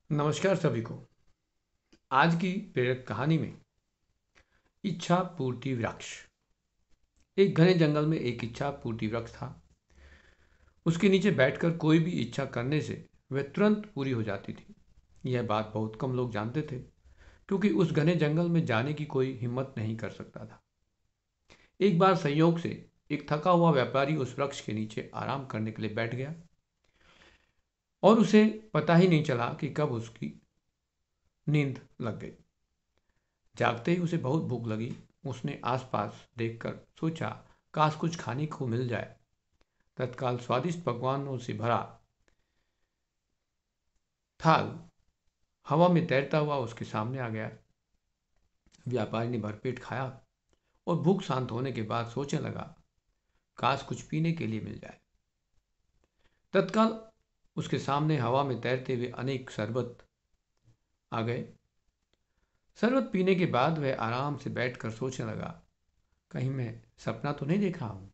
नमस्कार सभी को। आज की प्रेरक कहानी में इच्छा पूर्ति वृक्ष। एक घने जंगल में एक इच्छा पूर्ति वृक्ष था। उसके नीचे बैठकर कोई भी इच्छा करने से वह तुरंत पूरी हो जाती थी। यह बात बहुत कम लोग जानते थे, क्योंकि उस घने जंगल में जाने की कोई हिम्मत नहीं कर सकता था। एक बार संयोग से एक थका हुआ व्यापारी उस वृक्ष के नीचे आराम करने के लिए बैठ गया, और उसे पता ही नहीं चला कि कब उसकी नींद लग गई। जागते ही उसे बहुत भूख लगी। उसने आसपास देखकर सोचा, काश कुछ खाने को मिल जाए। तत्काल स्वादिष्ट पकवानों से भरा थाल हवा में तैरता हुआ उसके सामने आ गया। व्यापारी ने भरपेट खाया और भूख शांत होने के बाद सोचने लगा, काश कुछ पीने के लिए मिल जाए। तत्काल उसके सामने हवा में तैरते हुए अनेक शरबत आ गए। शरबत पीने के बाद वह आराम से बैठकर सोचने लगा, कहीं मैं सपना तो नहीं देख रहा हूं।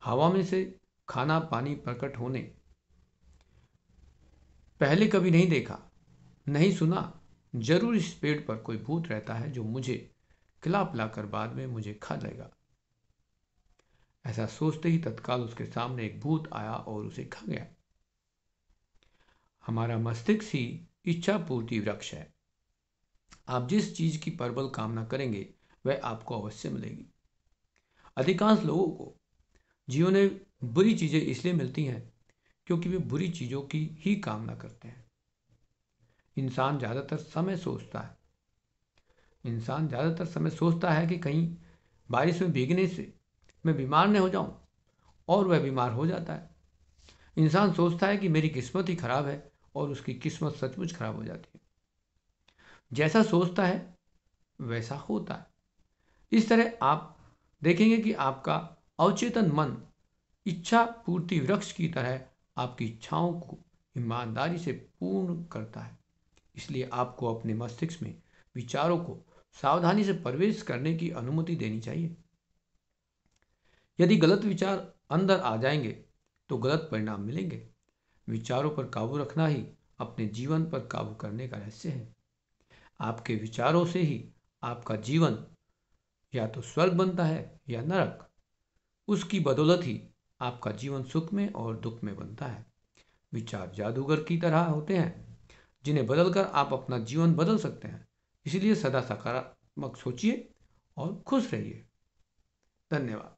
हवा में से खाना पानी प्रकट होने पहले कभी नहीं देखा, नहीं सुना। जरूर इस पेड़ पर कोई भूत रहता है जो मुझे खिला पिलाकर बाद में मुझे खा जाएगा। ऐसा सोचते ही तत्काल उसके सामने एक भूत आया और उसे खा गया। हमारा मस्तिष्क ही इच्छा पूर्ति वृक्ष है। आप जिस चीज की प्रबल कामना करेंगे वह आपको अवश्य मिलेगी। अधिकांश लोगों को जीवन में बुरी चीजें इसलिए मिलती हैं क्योंकि वे बुरी चीजों की ही कामना करते हैं। इंसान ज्यादातर समय सोचता है इंसान ज्यादातर समय सोचता है कि कहीं बारिश में भीगने से मैं बीमार न हो जाऊं, और वह बीमार हो जाता है। इंसान सोचता है कि मेरी किस्मत ही खराब है, और उसकी किस्मत सचमुच खराब हो जाती है। जैसा सोचता है वैसा होता है। इस तरह आप देखेंगे कि आपका अवचेतन मन इच्छा पूर्ति वृक्ष की तरह आपकी इच्छाओं को ईमानदारी से पूर्ण करता है। इसलिए आपको अपने मस्तिष्क में विचारों को सावधानी से प्रवेश करने की अनुमति देनी चाहिए। यदि गलत विचार अंदर आ जाएंगे तो गलत परिणाम मिलेंगे। विचारों पर काबू रखना ही अपने जीवन पर काबू करने का रहस्य है। आपके विचारों से ही आपका जीवन या तो स्वर्ग बनता है या नरक। उसकी बदौलत ही आपका जीवन सुख में और दुख में बनता है। विचार जादूगर की तरह होते हैं, जिन्हें बदलकर आप अपना जीवन बदल सकते हैं। इसलिए सदा सकारात्मक सोचिए और खुश रहिए। धन्यवाद।